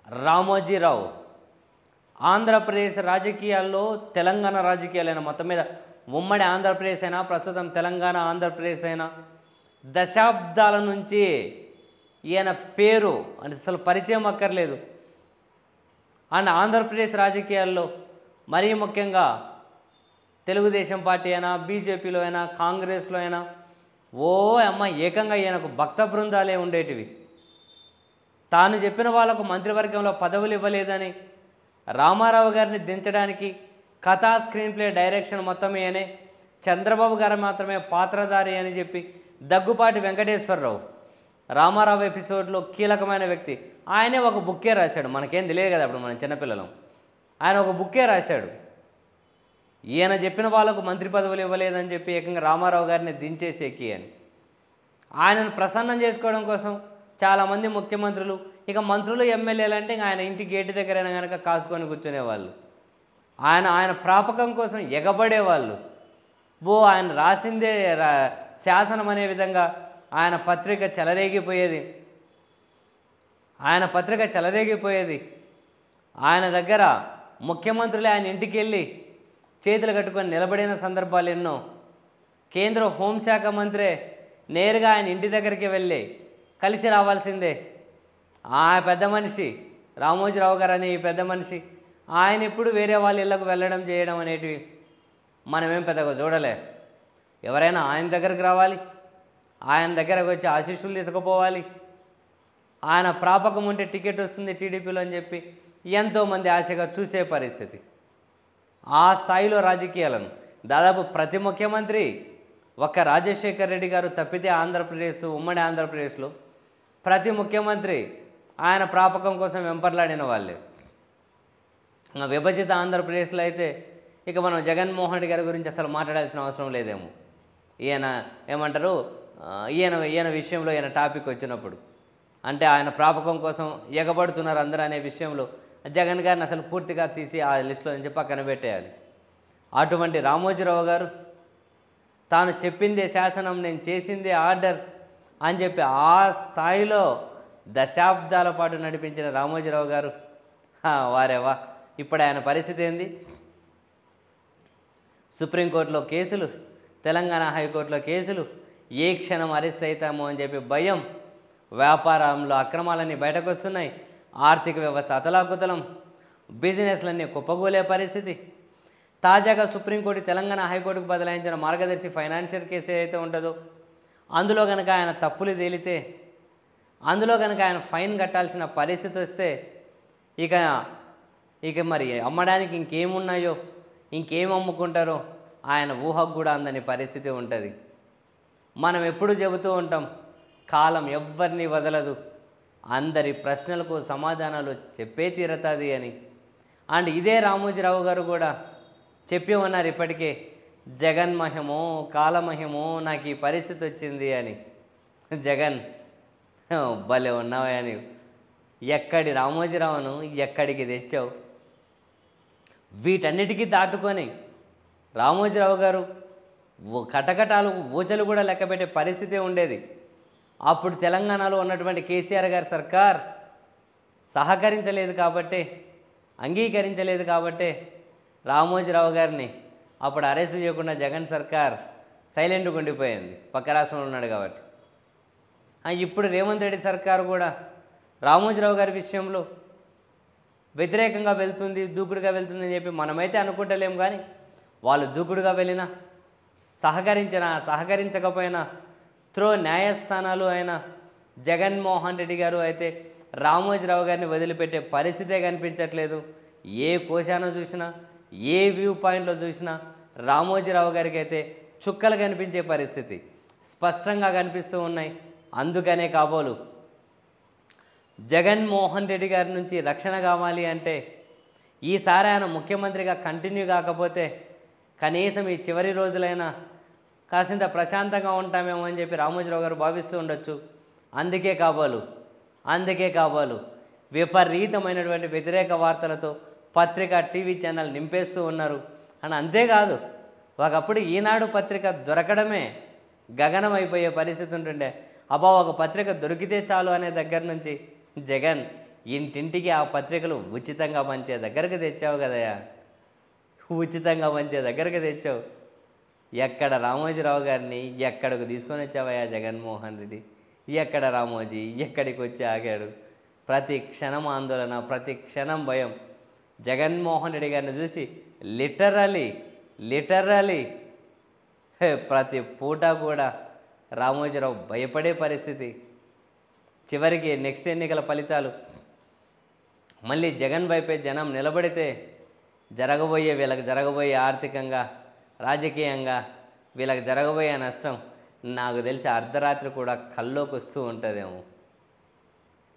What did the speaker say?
రామోజీరావు ఆంధ్రప్రదేశ్ రాజకీయాల్లో తెలంగాణ రాజకీయాలైనా మొత్తం మీద ఉమ్మడి ఆంధ్రప్రదేశ్ అయినా ప్రస్తుతం తెలంగాణ ఆంధ్రప్రదేశ్ అయినా దశాబ్దాల నుంచి ఈయన పేరు అంటే అసలు పరిచయం అక్కర్లేదు. అండ్ ఆంధ్రప్రదేశ్ రాజకీయాల్లో మరీ ముఖ్యంగా తెలుగుదేశం పార్టీ అయినా బీజేపీలో అయినా కాంగ్రెస్లో అయినా ఏకంగా ఈయనకు భక్త బృందాలే ఉండేటివి. తాను చెప్పిన వాళ్ళకు మంత్రివర్గంలో పదవులు ఇవ్వలేదని రామారావు గారిని దించడానికి కథా స్క్రీన్ ప్లే డైరెక్షన్ మొత్తం ఈయనే, చంద్రబాబు గారు మాత్రమే పాత్రధారి అని చెప్పి దగ్గుపాటి వెంకటేశ్వరరావు రామారావు ఎపిసోడ్లో కీలకమైన వ్యక్తి. ఆయనే ఒక బుక్కే రాశాడు. మనకేం తెలియదు కదా అప్పుడు మనం చిన్నపిల్లలం. ఆయన ఒక బుక్కే రాశాడు. ఈయన చెప్పిన వాళ్ళకు మంత్రి పదవులు ఇవ్వలేదని చెప్పి ఏకంగా రామారావు గారిని దించేసేకి అని. ఆయనను ప్రసన్నం చేసుకోవడం కోసం చాలామంది ముఖ్యమంత్రులు, ఇక మంత్రులు ఎమ్మెల్యేలు అంటే ఆయన ఇంటి గేటు దగ్గరైనా కనుక కాసుకొని కూర్చునేవాళ్ళు. ఆయన ప్రాపకం కోసం ఎగబడేవాళ్ళు. ఆయన రాసిందే శాసనం అనే విధంగా ఆయన పత్రిక చెలరేగిపోయేది. ఆయన దగ్గర ముఖ్యమంత్రులే ఆయన ఇంటికి వెళ్ళి చేతులు కట్టుకొని నిలబడిన సందర్భాలు ఎన్నో. కేంద్ర హోంశాఖ మంత్రే నేరుగా ఆయన ఇంటి దగ్గరికి వెళ్ళి కలిసి రావాల్సిందే. ఆ పెద్ద మనిషి రామోజీరావు గారు అనే ఈ పెద్ద మనిషి ఆయన ఇప్పుడు వేరే వాళ్ళ ఇళ్ళకు వెళ్ళడం చేయడం అనేటివి మనమేం పెద్దగా చూడలే. ఎవరైనా ఆయన దగ్గరికి రావాలి, ఆయన దగ్గరకు వచ్చి ఆశీస్సులు తీసుకుపోవాలి, ఆయన ప్రాపకం ఉంటే టికెట్ వస్తుంది టీడీపీలో అని చెప్పి ఎంతోమంది ఆశగా చూసే పరిస్థితి. ఆ స్థాయిలో రాజకీయాలను దాదాపు ప్రతి ముఖ్యమంత్రి ఒక్క రాజశేఖర్ రెడ్డి గారు తప్పితే ఉమ్మడి ఆంధ్రప్రదేశ్లో ప్రతి ముఖ్యమంత్రి ఆయన ప్రాపకం కోసం వెంపర్లాడిన వాళ్ళే. విభజిత ఆంధ్రప్రదేశ్లో అయితే ఇక మనం జగన్మోహన్ రెడ్డి గారి గురించి అసలు మాట్లాడాల్సిన అవసరం లేదేమో. ఈయన విషయంలో ఈయన టాపిక్ వచ్చినప్పుడు అంటే ఆయన ప్రాపకం కోసం ఎగబడుతున్నారు అందరూ అనే విషయంలో జగన్ గారిని అసలు పూర్తిగా తీసి ఆ లిస్టులో నుంచి పక్కన పెట్టేయాలి. అటువంటి రామోజీరావు గారు తాను చెప్పిందే శాసనం, నేను చేసిందే ఆర్డర్ అని చెప్పి ఆ స్థాయిలో దశాబ్దాల పాటు నడిపించిన రామోజీరావు గారు వారేవా ఇప్పుడు ఆయన పరిస్థితి ఏంది? సుప్రీంకోర్టులో కేసులు, తెలంగాణ హైకోర్టులో కేసులు, ఏ క్షణం అరెస్ట్ అవుతామో అని చెప్పి భయం, వ్యాపారంలో అక్రమాలన్నీ బయటకు వస్తున్నాయి, ఆర్థిక వ్యవస్థ అతలాకుతలం, బిజినెస్లన్నీ కుప్పగూలే పరిస్థితి. తాజాగా సుప్రీంకోర్టు తెలంగాణ హైకోర్టుకు బదలాయించిన మార్గదర్శి ఫైనాన్షియల్ కేసు ఏదైతే ఉంటుందో అందులో కనుక ఆయన తప్పులు తేలితే, అందులో కనుక ఆయన ఫైన్ కట్టాల్సిన పరిస్థితి వస్తే ఇక మరి అమ్మడానికి ఇంకేమున్నాయో, ఇంకేం అమ్ముకుంటారో ఆయన ఊహకు కూడా అందని పరిస్థితి ఉంటుంది. మనం ఎప్పుడు చెబుతూ ఉంటాం, కాలం ఎవ్వరిని వదలదు, అందరి ప్రశ్నలకు సమాధానాలు చెప్పే తీరతుంది అని. అండ్ ఇదే రామోజీరావు గారు కూడా చెప్పి ఉన్నారు ఇప్పటికే, జగన్మహిమో కాలమహిమో నాకు ఈ పరిస్థితి వచ్చింది అని. జగన్ భలే ఉన్నావా అని. ఎక్కడి రామోజీరావును ఎక్కడికి తెచ్చావు? వీటన్నిటికీ దాటుకొని రామోజీరావు గారు కటకటాలు ఊచలు కూడా లెక్కపెట్టే పరిస్థితి ఉండేది. అప్పుడు తెలంగాణలో ఉన్నటువంటి కేసీఆర్ గారి సర్కార్ సహకరించలేదు కాబట్టే, అంగీకరించలేదు కాబట్టే రామోజీరావు గారిని అప్పుడు అరెస్ట్ చేయకుండా జగన్ సర్కార్ సైలెంట్గా ఉండిపోయింది, పక్క రాష్ట్రంలో ఉన్నాడు కాబట్టి. ఇప్పుడు రేవంత్ రెడ్డి సర్కారు కూడా రామోజీరావు గారి విషయంలో వ్యతిరేకంగా వెళ్తుంది, దూకుడుగా వెళ్తుంది అని చెప్పి మనమైతే అనుకుంటలేము. కానీ వాళ్ళు దూకుడుగా వెళ్ళినా, సహకరించకపోయినా, న్యాయస్థానాలు అయినా జగన్మోహన్ రెడ్డి గారు అయితే రామోజీరావు గారిని వదిలిపెట్టే పరిస్థితే కనిపించట్లేదు. ఏ కోశాన చూసినా, ఏ వ్యూ పాయింట్లో చూసినా రామోజీరావు గారికి అయితే చుక్కలు కనిపించే పరిస్థితి స్పష్టంగా కనిపిస్తూ ఉన్నాయి. అందుకనే కాబోలు జగన్మోహన్ రెడ్డి గారి నుంచి రక్షణ కావాలి అంటే ఈసారి ఆయన ముఖ్యమంత్రిగా కంటిన్యూ కాకపోతే కనీసం ఈ చివరి రోజులైనా కాసింత ప్రశాంతంగా ఉంటామేమో అని చెప్పి రామోజీరావు గారు భావిస్తూ ఉండొచ్చు. అందుకే కాబోలు విపరీతమైనటువంటి వ్యతిరేక వార్తలతో పత్రిక, టీవీ ఛానల్ నింపేస్తూ ఉన్నారు. అని అంతేకాదు, ఒకప్పుడు ఈనాడు పత్రిక దొరకడమే గగనం అయిపోయే పరిస్థితి ఉంటుండే. ఒక పత్రిక దొరికితే చాలు అనే దగ్గర నుంచి జగన్ ఇంటింటికి ఆ పత్రికలు ఉచితంగా పంచే దగ్గరకు తెచ్చావు కదయ్యా, ఉచితంగా పంచే దగ్గరకు తెచ్చావు. ఎక్కడ రామోజీరావు గారిని ఎక్కడికి తీసుకొని వచ్చావయ్యా జగన్మోహన్ రెడ్డి? ఎక్కడ రామోజీ ఎక్కడికి వచ్చి ఆగాడు? ప్రతి క్షణం ఆందోళన, ప్రతి క్షణం భయం. జగన్మోహన్ రెడ్డి గారిని చూసి లిటరలీ ప్రతి పూట కూడా రామోజీరావు భయపడే పరిస్థితి. చివరికి నెక్స్ట్ ఎన్నికల ఫలితాలు మళ్ళీ జగన్ వైపే జనం నిలబడితే వీళ్ళకి జరగబోయే ఆర్థికంగా, రాజకీయంగా వీళ్ళకి జరగబోయే నష్టం నాకు తెలిసి అర్ధరాత్రి కూడా కల్లోకి వస్తూ ఉంటుందేమో.